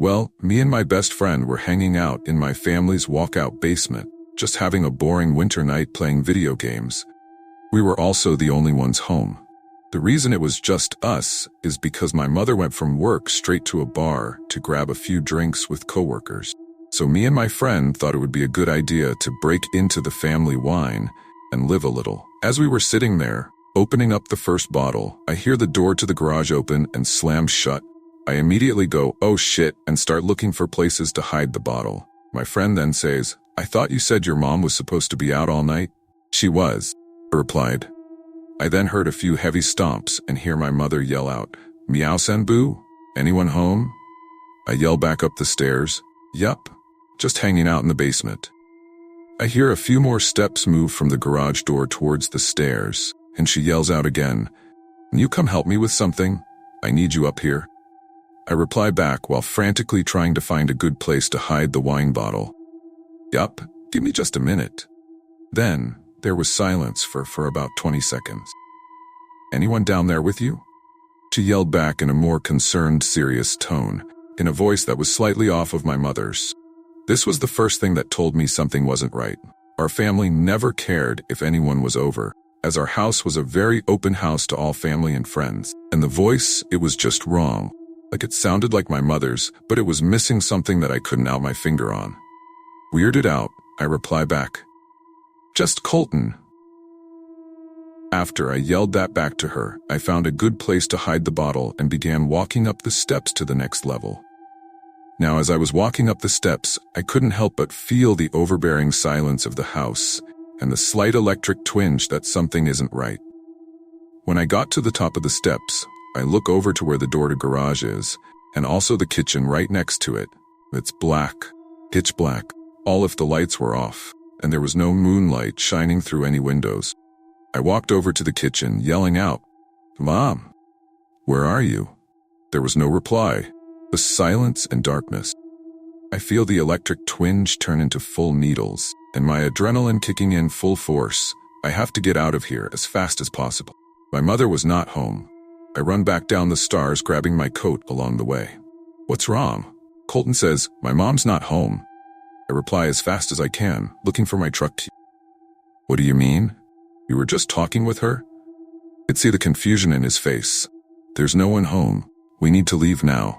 Well, me and my best friend were hanging out in my family's walkout basement, just having a boring winter night playing video games. We were also the only ones home. The reason it was just us is because my mother went from work straight to a bar to grab a few drinks with coworkers. So me and my friend thought it would be a good idea to break into the family wine and live a little. As we were sitting there, opening up the first bottle, I hear the door to the garage open and slam shut. I immediately go, "Oh shit," and start looking for places to hide the bottle. My friend then says, "I thought you said your mom was supposed to be out all night?" "She was," I replied. I then heard a few heavy stomps and hear my mother yell out, "Meow Sanbu? Anyone home?" I yell back up the stairs, "Yup, just hanging out in the basement." I hear a few more steps move from the garage door towards the stairs, and she yells out again, "Can you come help me with something? I need you up here." I reply back while frantically trying to find a good place to hide the wine bottle. "Yup, give me just a minute." Then, there was silence for about 20 seconds. "Anyone down there with you?" She yelled back in a more concerned, serious tone, in a voice that was slightly off of my mother's. This was the first thing that told me something wasn't right. Our family never cared if anyone was over, as our house was a very open house to all family and friends. And the voice, it was just wrong. Like it sounded like my mother's, but it was missing something that I couldn't out my finger on. Weirded out, I reply back, "Just Colton." After I yelled that back to her, I found a good place to hide the bottle and began walking up the steps to the next level. Now, as I was walking up the steps, I couldn't help but feel the overbearing silence of the house and the slight electric twinge that something isn't right. When I got to the top of the steps, I look over to where the door to garage is, and also the kitchen right next to it. It's black, pitch black, all if the lights were off, and there was no moonlight shining through any windows. I walked over to the kitchen, yelling out, "Mom, where are you?" There was no reply, just silence and darkness. I feel the electric twinge turn into full needles, and my adrenaline kicking in full force. I have to get out of here as fast as possible. My mother was not home. I run back down the stairs, grabbing my coat along the way. "What's wrong?" Colton says, "My mom's not home." I reply as fast as I can, looking for my truck key. "What do you mean? You were just talking with her?" I could see the confusion in his face. "There's no one home. We need to leave now."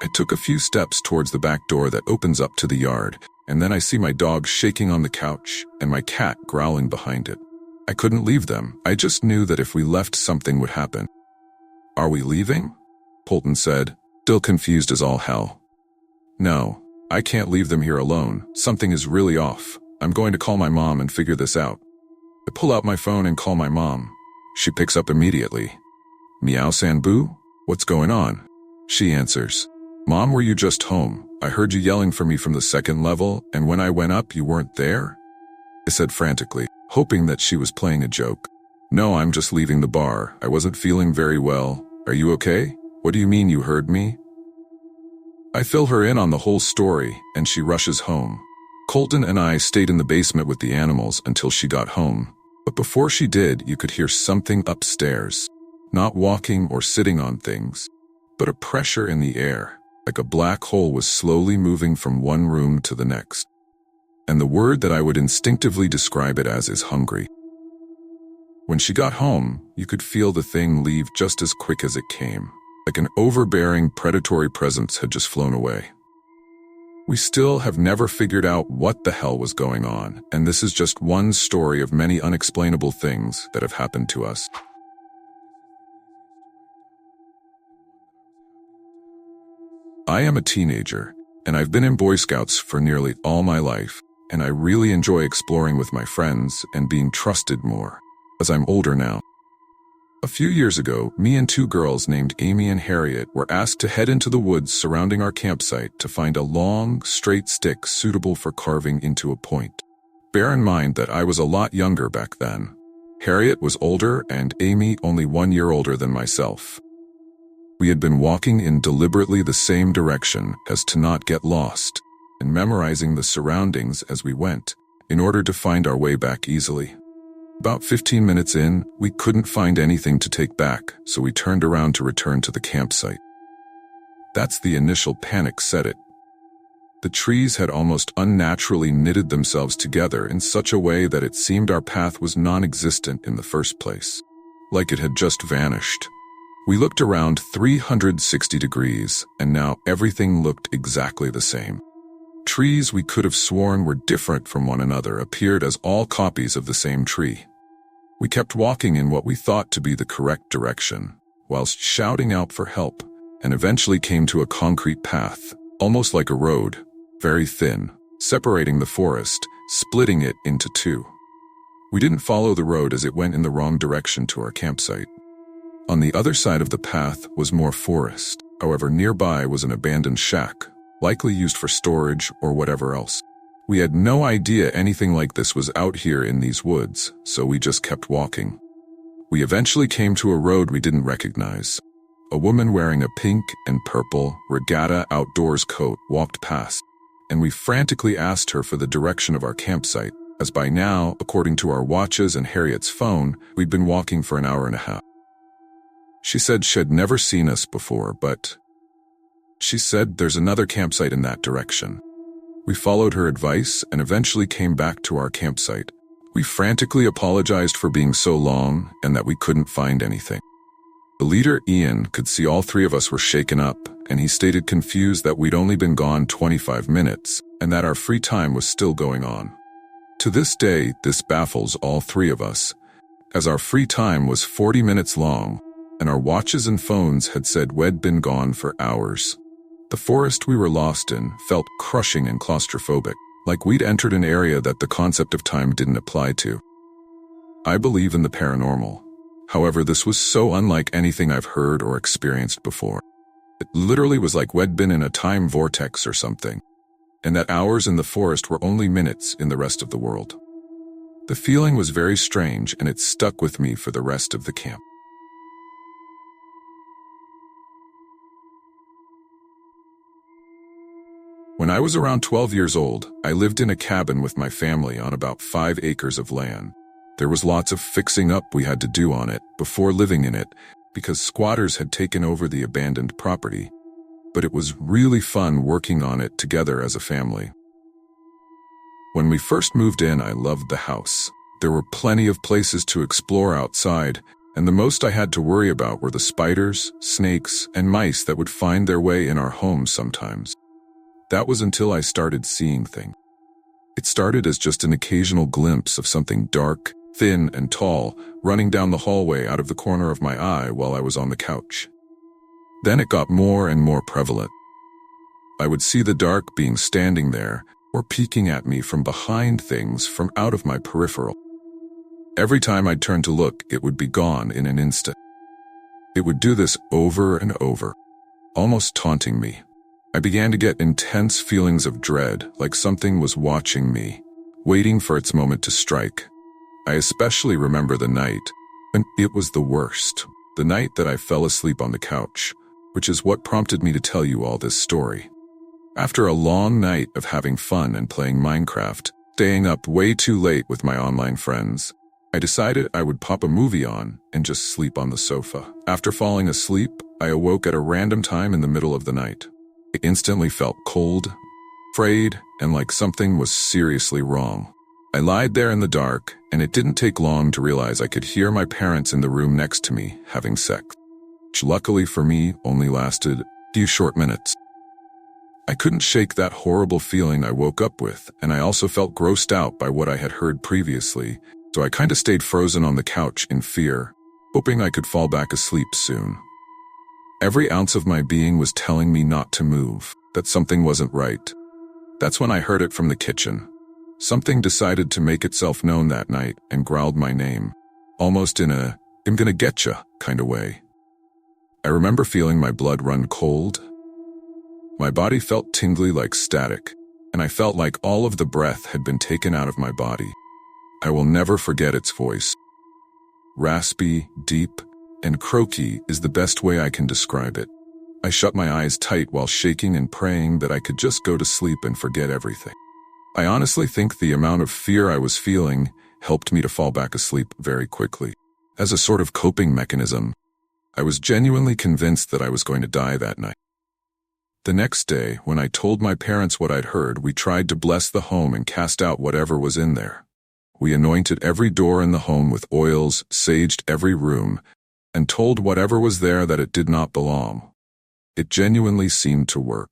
I took a few steps towards the back door that opens up to the yard, and then I see my dog shaking on the couch and my cat growling behind it. I couldn't leave them. I just knew that if we left, something would happen. "Are we leaving?" Colton said, still confused as all hell. "No, I can't leave them here alone. Something is really off. I'm going to call my mom and figure this out." I pull out my phone and call my mom. She picks up immediately. "Meow Sanbu? What's going on?" She answers, "Mom, were you just home? I heard you yelling for me from the second level, and when I went up, you weren't there?" I said frantically, hoping that she was playing a joke. "No, I'm just leaving the bar. I wasn't feeling very well. Are you okay? What do you mean you heard me?" I fill her in on the whole story, and she rushes home. Colton and I stayed in the basement with the animals until she got home. But before she did, you could hear something upstairs. Not walking or sitting on things, but a pressure in the air, like a black hole was slowly moving from one room to the next. And the word that I would instinctively describe it as is hungry. When she got home, you could feel the thing leave just as quick as it came, like an overbearing predatory presence had just flown away. We still have never figured out what the hell was going on, and this is just one story of many unexplainable things that have happened to us. I am a teenager, and I've been in Boy Scouts for nearly all my life, and I really enjoy exploring with my friends and being trusted more, as I'm older now. A few years ago, me and two girls named Amy and Harriet were asked to head into the woods surrounding our campsite to find a long, straight stick suitable for carving into a point. Bear in mind that I was a lot younger back then. Harriet was older and Amy only 1 year older than myself. We had been walking in deliberately the same direction as to not get lost, and memorizing the surroundings as we went, in order to find our way back easily. About 15 minutes in, we couldn't find anything to take back, so we turned around to return to the campsite. That's the initial panic said it. The trees had almost unnaturally knitted themselves together in such a way that it seemed our path was non-existent in the first place, like it had just vanished. We looked around 360 degrees, and now everything looked exactly the same. Trees we could have sworn were different from one another appeared as all copies of the same tree. We kept walking in what we thought to be the correct direction, whilst shouting out for help, and eventually came to a concrete path, almost like a road, very thin, separating the forest, splitting it into two. We didn't follow the road as it went in the wrong direction to our campsite. On the other side of the path was more forest. However, nearby was an abandoned shack, likely used for storage or whatever else. We had no idea anything like this was out here in these woods, so we just kept walking. We eventually came to a road we didn't recognize. A woman wearing a pink and purple regatta outdoors coat walked past, and we frantically asked her for the direction of our campsite, as by now, according to our watches and Harriet's phone, we'd been walking for an hour and a half. She said she'd never seen us before, but she said there's another campsite in that direction. We followed her advice and eventually came back to our campsite. We frantically apologized for being so long and that we couldn't find anything. The leader, Ian, could see all three of us were shaken up, and he stated confused that we'd only been gone 25 minutes and that our free time was still going on. To this day, this baffles all three of us, as our free time was 40 minutes long, and our watches and phones had said we'd been gone for hours. The forest we were lost in felt crushing and claustrophobic, like we'd entered an area that the concept of time didn't apply to. I believe in the paranormal. However, this was so unlike anything I've heard or experienced before. It literally was like we'd been in a time vortex or something, and that hours in the forest were only minutes in the rest of the world. The feeling was very strange, and it stuck with me for the rest of the camp. When I was around 12 years old, I lived in a cabin with my family on about 5 acres of land. There was lots of fixing up we had to do on it before living in it because squatters had taken over the abandoned property. But it was really fun working on it together as a family. When we first moved in, I loved the house. There were plenty of places to explore outside, and the most I had to worry about were the spiders, snakes, and mice that would find their way in our home sometimes. That was until I started seeing things. It started as just an occasional glimpse of something dark, thin, and tall running down the hallway out of the corner of my eye while I was on the couch. Then it got more and more prevalent. I would see the dark being standing there or peeking at me from behind things from out of my peripheral. Every time I'd turn to look, it would be gone in an instant. It would do this over and over, almost taunting me. I began to get intense feelings of dread, like something was watching me, waiting for its moment to strike. I especially remember the night, and it was the worst, the night that I fell asleep on the couch, which is what prompted me to tell you all this story. After a long night of having fun and playing Minecraft, staying up way too late with my online friends, I decided I would pop a movie on and just sleep on the sofa. After falling asleep, I awoke at a random time in the middle of the night. I instantly felt cold, afraid, and like something was seriously wrong. I lied there in the dark, and it didn't take long to realize I could hear my parents in the room next to me having sex, which luckily for me only lasted a few short minutes. I couldn't shake that horrible feeling I woke up with, and I also felt grossed out by what I had heard previously, so I kinda stayed frozen on the couch in fear, hoping I could fall back asleep soon. Every ounce of my being was telling me not to move, that something wasn't right. That's when I heard it from the kitchen. Something decided to make itself known that night and growled my name, almost in a, "I'm gonna getcha" kind of way. I remember feeling my blood run cold. My body felt tingly like static, and I felt like all of the breath had been taken out of my body. I will never forget its voice. Raspy, deep, and croaky is the best way I can describe it. I shut my eyes tight while shaking and praying that I could just go to sleep and forget everything. I honestly think the amount of fear I was feeling helped me to fall back asleep very quickly. As a sort of coping mechanism, I was genuinely convinced that I was going to die that night. The next day, when I told my parents what I'd heard, we tried to bless the home and cast out whatever was in there. We anointed every door in the home with oils, saged every room, and told whatever was there that it did not belong. It genuinely seemed to work.